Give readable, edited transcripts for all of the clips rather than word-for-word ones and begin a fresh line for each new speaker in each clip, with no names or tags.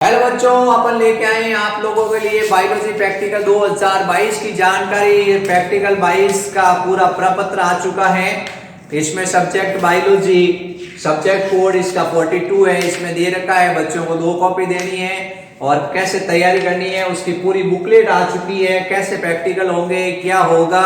Hello बच्चों, अपन लेके आए हैं आप लोगों के लिए बायोलॉजी प्रैक्टिकल 2022 की जानकारी। प्रैक्टिकल 22 का पूरा प्रपत्र आ चुका है। इसमें सब्जेक्ट बायोलॉजी, सब्जेक्ट कोड इसका 42 है। इसमें दे रखा है बच्चों को 2 कॉपी देनी है और कैसे तैयारी करनी है उसकी पूरी बुकलेट आ चुकी है। कैसे प्रैक्टिकल होंगे, क्या होगा,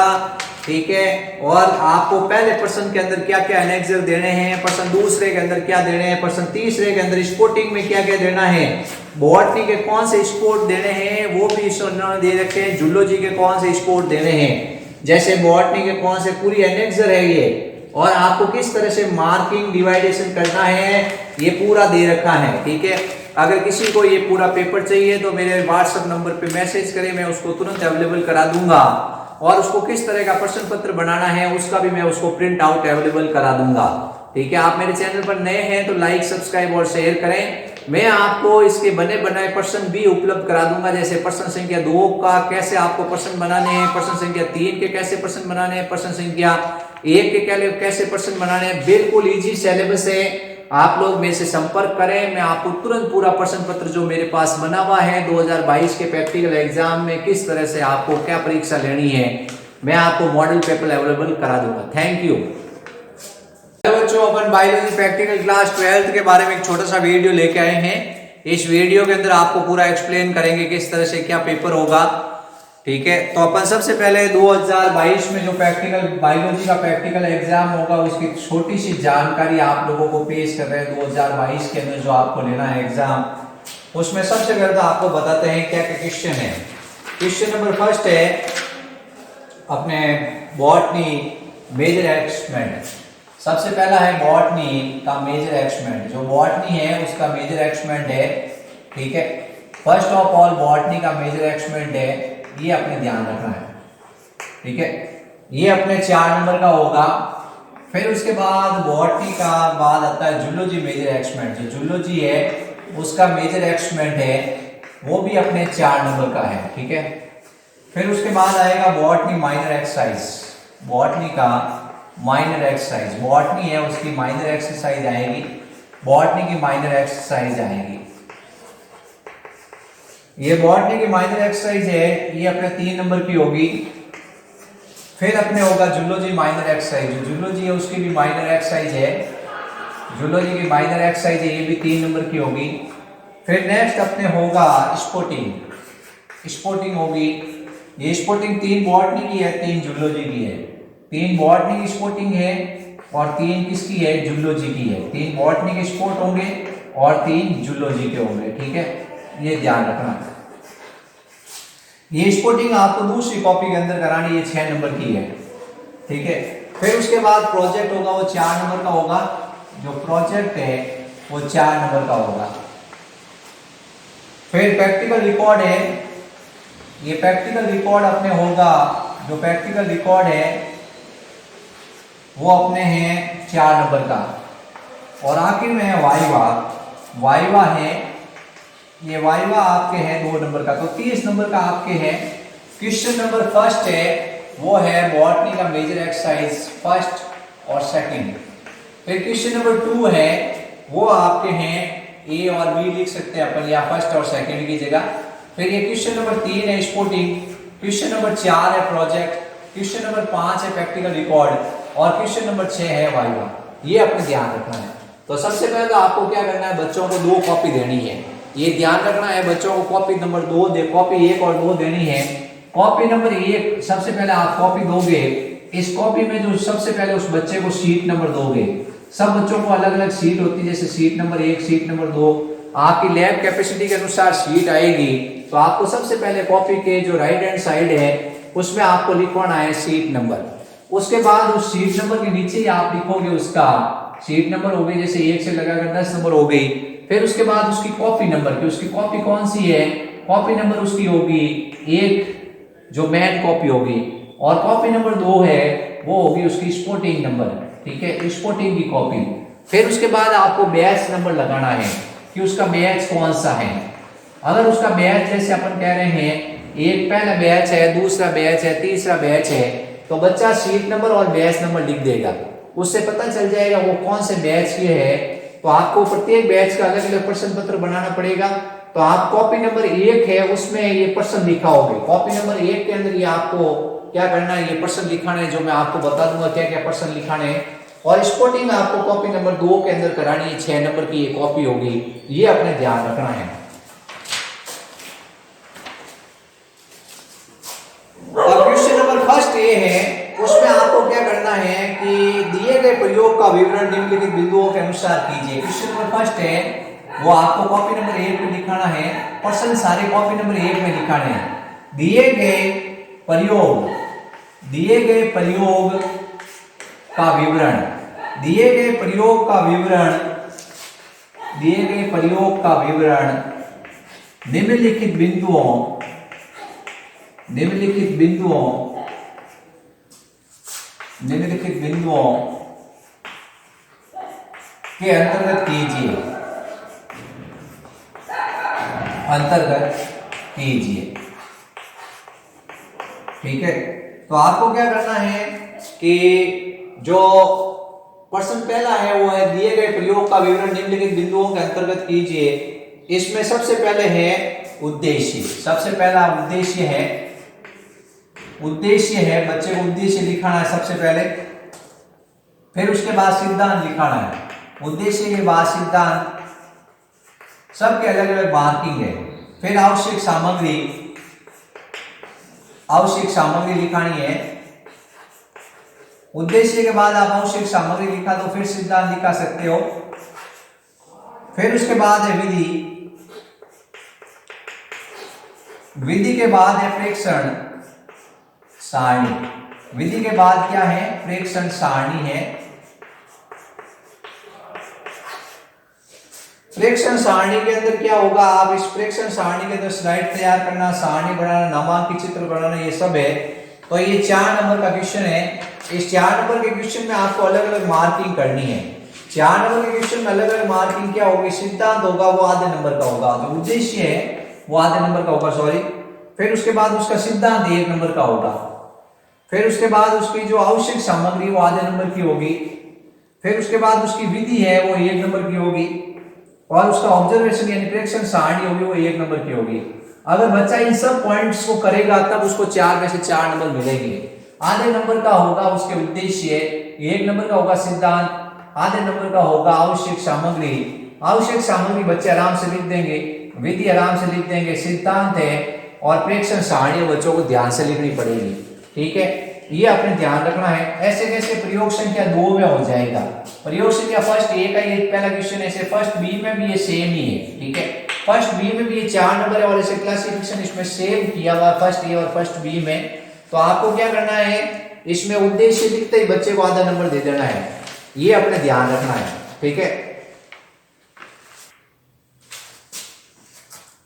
ठीक है। और आपको पहले प्रश्न के अंदर क्या क्या एनेक्सर देने हैं, प्रश्न दूसरे के अंदर क्या देने हैं, प्रश्न तीसरे के अंदर स्पोर्टिंग में क्या क्या देना है, बॉटनी के कौन से स्पोर्ट देने हैं वो भी इन्होंने दे रखे हैं, जूलॉजी के कौन से स्पोर्ट देने हैं, जैसे बॉटनी के कौन से पूरी एनेक्सर है ये, और आपको किस तरह से मार्किंग डिवाइडेशन करना है ये पूरा दे रखा है, ठीक है। अगर किसी को ये पूरा पेपर चाहिए तो मेरे व्हाट्सएप नंबर पे मैसेज करें, मैं उसको तुरंत अवेलेबल करा दूंगा। और उसको किस तरह का प्रश्न पत्र बनाना है उसका भी मैं उसको प्रिंट आउट अवेलेबल करा दूंगा, ठीक है। आप मेरे चैनल पर नए हैं तो लाइक, सब्सक्राइब और शेयर करें। मैं आपको इसके बने बनाए प्रश्न भी उपलब्ध करा दूंगा, जैसे प्रश्न संख्या 2 का कैसे आपको प्रश्न बनाने हैं, प्रश्न संख्या 3 के कैसे प्रश्न बनाने हैं, प्रश्न संख्या 1 के कैसे प्रश्न बनाने हैं। बिल्कुल इजी सिलेबस है। आप लोग मेरे से संपर्क करें, मैं आपको तुरंत पूरा प्रश्न पत्र जो मेरे पास बना हुआ है 2022 के प्रैक्टिकल एग्जाम में किस तरह से आपको क्या परीक्षा लेनी है, मैं आपको मॉडल पेपर अवेलेबल करा दूंगा। Thank you. बच्चों, अपन बायोलॉजी प्रैक्टिकल क्लास 12 के बारे में एक छोटा सा वीडियो लेके आए हैं। इस वीडियो के अंदर आपको पूरा एक्सप्लेन करेंगे किस तरह से क्या पेपर होगा, ठीक है। तो अपन सबसे पहले 2022 में जो प्रैक्टिकल बायोलॉजी का प्रैक्टिकल एग्जाम होगा उसकी छोटी सी जानकारी आप लोगों को पेश कर रहे हैं। 2022 के अंदर जो आपको लेना है एग्जाम, उसमें सबसे पहले तो आपको बताते हैं क्या क्या क्वेश्चन है। क्वेश्चन नंबर फर्स्ट है अपने बॉटनी मेजर एक्सपेरिमेंट। सबसे पहला है बॉटनी का मेजर एक्सपेरिमेंट। जो बॉटनी है उसका मेजर एक्सपेरिमेंट है, ठीक है। फर्स्ट ऑफ ऑल बॉटनी का मेजर एक्सपेरिमेंट है, ये अपने ध्यान रखना है, ठीक है। ये अपने 4 नंबर का होगा। फिर उसके बाद बॉटनी का बाद आता है जूलॉजी मेजर एक्सपेरिमेंट। जो जूलॉजी है उसका मेजर एक्सपेरिमेंट है वो भी अपने 4 नंबर का है, ठीक है। फिर उसके बाद आएगा बॉटनी माइनर एक्सरसाइज। बॉटनी का माइनर एक्सरसाइज, बॉटनी है उसकी माइनर एक्सरसाइज आएगी, बॉटनी की माइनर एक्सरसाइज आएगी। ये बॉटनी की माइनर एक्सरसाइज है, ये अपने 3 नंबर की होगी। फिर अपने होगा जूलॉजी माइनर एक्सरसाइज। जो जूलॉजी है उसकी भी माइनर एक्सरसाइज है, जूलॉजी की माइनर एक्सरसाइज है, ये भी 3 नंबर की होगी। फिर नेक्स्ट अपने होगा स्पोर्टिंग। स्पोर्टिंग होगी, ये स्पोर्टिंग 3 बॉटनी की है, 3 जूलॉजी की है। 3 बॉटनी की स्पोर्टिंग है और 3 किसकी है, जूलॉजी की है। 3 बॉटनी के स्पोर्ट होंगे और 3 जूलॉजी के होंगे, ठीक है। ये ध्यान रखना। ये स्पोर्टिंग आपको दूसरी कॉपी के अंदर करानी है, 6 नंबर की है, ठीक है। फिर उसके बाद प्रोजेक्ट होगा, वो 4 नंबर का होगा। जो प्रोजेक्ट है वो 4 नंबर का होगा। फिर प्रैक्टिकल रिकॉर्ड है, ये प्रैक्टिकल रिकॉर्ड अपने होगा, जो प्रैक्टिकल रिकॉर्ड है वो अपने हैं 4 नंबर का। और आखिर में है वाइवा। वाइवा है, ये वाइवा आपके हैं 2 नंबर का, तो 30 नंबर का आपके हैं। क्वेश्चन नंबर फर्स्ट है वो है बॉटनी का मेजर एक्सरसाइज फर्स्ट और सेकंड। फिर क्वेश्चन नंबर 2 है वो आपके हैं ए और बी लिख सकते हैं अपन, या फर्स्ट और सेकंड की जगह। फिर ये क्वेश्चन नंबर 3 है स्पोर्टिंग, क्वेश्चन नंबर 4 है प्रोजेक्ट, क्वेश्चन नंबर 5 है प्रैक्टिकल रिकॉर्ड और क्वेश्चन नंबर 6 है वाइवा। ये अपने ध्यान रखना है। तो सबसे पहले तो आपको क्या करना है, बच्चों को 2 कॉपी देनी है। ये ध्यान रखना है बच्चों को कॉपी नंबर 2 दे, कॉपी 1 और 2 देनी है। कॉपी नंबर 1 सबसे पहले आप कॉपी दोगे, इस कॉपी में जो सबसे पहले उस बच्चे को सीट नंबर दोगे। सब बच्चों को अलग अलग सीट होती है, जैसे सीट नंबर 1, सीट नंबर 2, आपकी लैब कैपेसिटी के अनुसार सीट आएगी। तो आपको सबसे पहले कॉपी के जो राइट हैंड साइड है उसमें आपको लिखवाना है सीट नंबर। उसके बाद उस सीट नंबर के नीचे ही आप लिखोगे उसका सीट नंबर हो गई, जैसे 1 से लगाकर 10 नंबर हो गई। फिर उसके बाद उसकी कॉपी नंबर की, उसकी कॉपी कौन सी है, कॉपी नंबर उसकी होगी 1 जो मेन कॉपी होगी, और कॉपी नंबर 2 है वो होगी उसकी स्पोर्टिंग नंबर, ठीक है, स्पोर्टिंग की कॉपी। फिर उसके बाद आपको बैच नंबर लगाना है कि उसका बैच कौन सा है। अगर उसका बैच जैसे अपन कह रहे हैं एक पहला बैच है, दूसरा बैच है, तीसरा बैच है, तो बच्चा सीट नंबर और बैच नंबर लिख देगा, उससे पता चल जाएगा वो कौन से बैच के है। तो आपको प्रत्येक बैच का अलग अलग प्रश्न पत्र बनाना पड़ेगा। तो आप कॉपी नंबर 1 है उसमें ये पर्सन लिखा होगा। कॉपी नंबर 1 के अंदर ये आपको क्या करना है, ये पर्सन लिखाना है, जो मैं आपको बता दूंगा क्या क्या पर्सन लिखाने हैं। और स्पॉटिंग आपको कॉपी नंबर 2 के अंदर करानी है, 6 नंबर की ये कॉपी होगी, ये अपने ध्यान रखना है। अब क्वेश्चन नंबर फर्स्ट ये है, उसमें आपको क्या करना है कि दिए गए प्रयोग का विवरण निम्नलिखित बिंदुओं के अनुसार कीजिए। क्वेश्चन नंबर फर्स्ट है वो आपको कॉपी नंबर 1 में लिखाना है, पर्सन सारे कॉपी नंबर 1 में लिखाने हैं। दिए गए प्रयोग का विवरण, दिए गए प्रयोग का विवरण निम्नलिखित बिंदुओं के अंतर्गत कीजिए। ठीक है, तो आपको क्या करना है कि जो पर्सन पहला है वो है दिए गए प्रयोग का विवरण निम्नलिखित बिंदुओं के अंतर्गत कीजिए। इसमें सबसे पहले है उद्देश्य, सबसे पहला उद्देश्य है बच्चे को उद्देश्य लिखाना है सबसे पहले, फिर उसके बाद सिद्धांत लिखाना है। उद्देश्य के बाद सिद्धांत, सबके अलग अलग मार्किंग है। फिर आवश्यक सामग्री लिखानी है। उद्देश्य के बाद आप आवश्यक सामग्री लिखा तो फिर सिद्धांत लिखा सकते हो। फिर उसके बाद है विधि के बाद है प्रेक्षण सारणी। विधि के बाद क्या है, प्रेक्षण सारणी है। प्रेक्षण सारणी के अंदर क्या होगा, आप इस प्रेक्षण सारणी के अंदर स्लाइड तैयार करना, सारणी बनाना, नामांकित चित्र बनाना, ये सब है। तो ये 4 नंबर का क्वेश्चन है। इस 4 नंबर के क्वेश्चन में आपको अलग अलग मार्किंग करनी है। 4 नंबर के क्वेश्चन में अलग अलग मार्किंग क्या होगी, सिद्धांत होगा वो आधे नंबर का होगा, जो उद्देश्य है वो आधे नंबर का होगा, सॉरी। फिर उसके बाद उसका सिद्धांत 1 नंबर का होगा। फिर उसके बाद उसकी जो आवश्यक सामग्री वो आधे नंबर की होगी। फिर उसके बाद उसकी विधि है वो 1 नंबर की होगी, और उसका ऑब्जर्वेशन यानी प्रेक्षण सारणी होगी वो 1 नंबर की होगी। अगर बच्चा इन सब पॉइंट्स को करेगा तब उसको 4 में से 4 नंबर मिलेंगे। आधे नंबर का होगा उसके उद्देश्य, 1 नंबर का होगा सिद्धांत, आधे नंबर का होगा आवश्यक सामग्री। आवश्यक सामग्री बच्चे आराम से लिख देंगे, विधि आराम से लिख देंगे, सिद्धांत है और प्रेक्षण सारणी बच्चों को ध्यान से लिखनी पड़ेगी। ठीक है, ये अपने ध्यान रखना है। ऐसे कैसे प्रयोग संख्या 2 में हो जाएगा। प्रयोग संख्या फर्स्ट ए का ये पहला क्वेश्चन ऐसे, फर्स्ट बी में भी ये सेम ही है। ठीक है, फर्स्ट बी में भी ये 4 नंबर है और ऐसे क्लासिफिकेशन इसमें सेम किया हुआ फर्स्ट ए और फर्स्ट बी में। तो आपको क्या करना है, इसमें उद्देश्य लिखते ही बच्चे को आधा नंबर दे देना है, ये अपने ध्यान रखना है। ठीक है,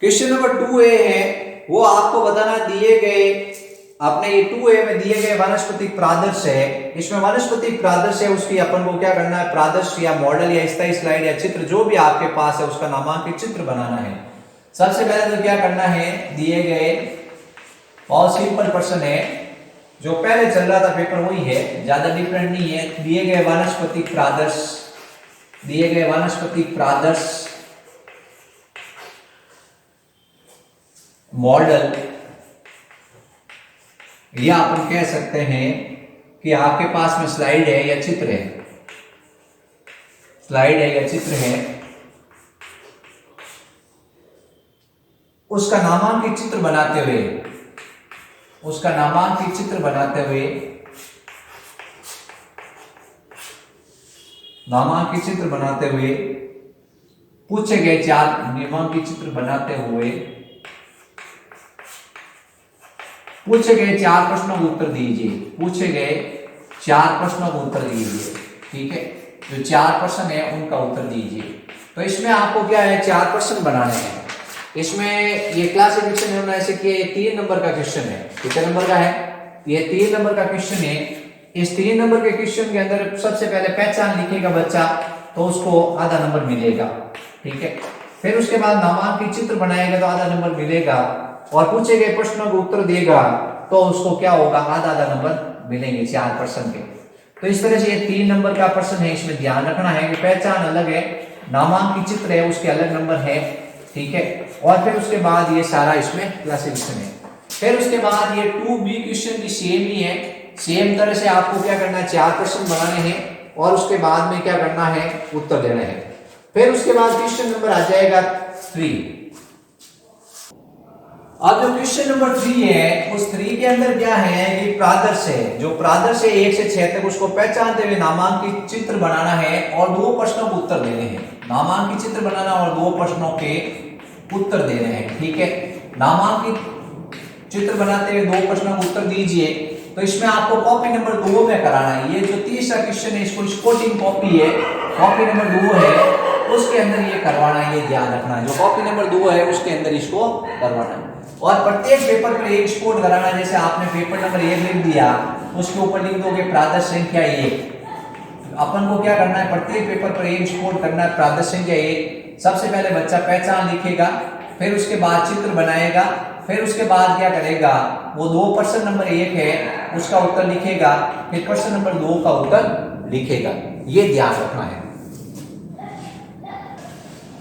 क्वेश्चन नंबर 2A है वो आपको बताना दिए गए अपने ये 2A में दिए गए वानस्पतिक प्रादर्श है। इसमें वानस्पतिक प्रादर्श है उसकी अपन को क्या करना है, प्रादर्श या मॉडल या स्थायी स्लाइड या चित्र जो भी आपके पास है उसका नामांकित चित्र बनाना है। सबसे पहले तो क्या करना है, दिए गए बहुत सिंपल प्रश्न है जो पहले चल रहा था पेपर वही है, ज्यादा डिफरेंट नहीं है। दिए गए वानस्पतिक प्रादर्श मॉडल, या अपन कह सकते हैं कि आपके पास में स्लाइड है या चित्र है, उसका नामांकित चित्र बनाते हुए पूछे गए 4 नामांकित चित्र बनाते हुए पूछे गए 4 प्रश्नों का उत्तर दीजिए। ठीक है, जो 4 प्रश्न है उनका उत्तर दीजिए। तो इसमें आपको क्या है, 4 प्रश्न बनाने हैं। इसमें ये क्लासिफिकेशन हमने ऐसे किया, ये 3 नंबर का क्वेश्चन है। कितने नंबर का है, ये 3 नंबर का क्वेश्चन है। इस 3 नंबर के क्वेश्चन के अंदर सबसे पहले पहचान लिखेगा बच्चा तो उसको आधा नंबर मिलेगा। ठीक है, फिर उसके बाद नामांकित चित्र बनाएगा तो आधा नंबर मिलेगा, और पूछे गए प्रश्नों का उत्तर देगा तो उसको क्या होगा, आधा नंबर मिलेंगे 4% के। तो इस तरह से ये 3 नंबर का प्रश्न है। इसमें ध्यान रखना है कि पहचान अलग है, नामांकित चित्र है उसके अलग नंबर है। ठीक है। और फिर उसके बाद ये सारा इसमें क्लासिफिकेशन है। फिर उसके बाद ये 2B क्वेश्चन भी सेम ही है, सेम तरह से आपको क्या करना है, 4 प्रश्न बनाने हैं और उसके बाद में क्या करना है, उत्तर देना है। फिर उसके बाद क्वेश्चन नंबर आ जाएगा 3। अब जो क्वेश्चन नंबर 3 है, उस 3 के अंदर क्या है कि प्रादर्श है, जो प्रादर्श है 1 से 6 तक, उसको पहचानते हुए नामांकित चित्र बनाना है और 2 प्रश्नों को उत्तर देने हैं। नामांकित चित्र बनाना और 2 प्रश्नों के उत्तर देने हैं, ठीक है। नामांकित चित्र बनाते हुए 2 प्रश्नों को उत्तर दीजिए। तो इसमें आपको कॉपी नंबर 2 में कराना है। ये जो तीसरा क्वेश्चन है, इसको स्पोर्टिंग कॉपी है, कॉपी नंबर 2 है, उसके अंदर ये करवाना है, ये ध्यान रखना है। जो कॉपी नंबर 2 है उसके अंदर इसको करवाना है और प्रत्येक पेपर पर एक स्पोर्ट कराना है। जैसे आपने पेपर नंबर 1 लिख दिया, उसके ऊपर लिख दोगे प्रादर्श संख्या 1। अपन को क्या करना है, प्रत्येक पेपर पर एक स्पोर्ट करना है, प्रादर्श संख्या 1। सबसे पहले बच्चा पहचान लिखेगा, फिर उसके बाद चित्र बनाएगा, फिर उसके बाद क्या करेगा, वो 2 प्रश्न नंबर 1 है उसका उत्तर लिखेगा, फिर प्रश्न नंबर 2 का उत्तर लिखेगा। ये ध्यान रखना है।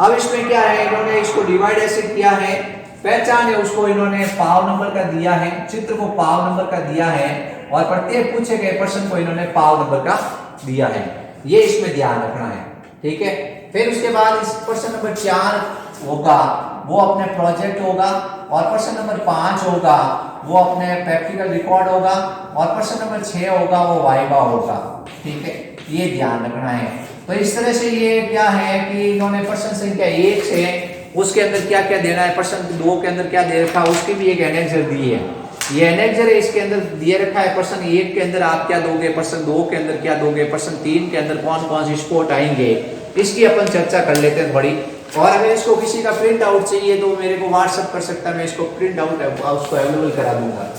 अब इसमें क्या है, इन्होंने इसको डिवाइड ऐसे किया है, पहचान है उसको इन्होंने पाव नंबर का दिया है, चित्र को पाव नंबर का दिया है और प्रत्येक पूछे गए प्रश्न को इन्होंने पाव नंबर का दिया है। ये इसमें ध्यान रखना है, ठीक है। फिर उसके बाद इस प्रश्न नंबर 4 होगा वो अपने प्रोजेक्ट होगा और प्रश्न नंबर 5 होगा वो अपने प्रैक्टिकल रिकॉर्ड होगा और प्रश्न नंबर 6 होगा वो वाइवा होगा, ठीक है। ये ध्यान रखना है। तो इस तरह से ये क्या है कि इन्होंने प्रश्न संख्या 1 से उसके अंदर क्या क्या देना है, प्रश्न 2 के अंदर क्या दे रखा है, उसकी भी एक एनेक्सर दी है। ये एनेक्सर है, इसके अंदर दिए रखा है प्रश्न 1 के अंदर आप क्या दोगे, प्रश्न 2 के अंदर क्या दोगे, प्रश्न 3 के अंदर कौन कौन से स्पोर्ट आएंगे, इसकी अपन चर्चा कर लेते हैं थोड़ी। और अगर इसको किसी का प्रिंट आउट चाहिए तो मेरे को व्हाट्सएप कर सकता है, मैं इसको प्रिंट आउट उसको अवेलेबल करा दूंगा।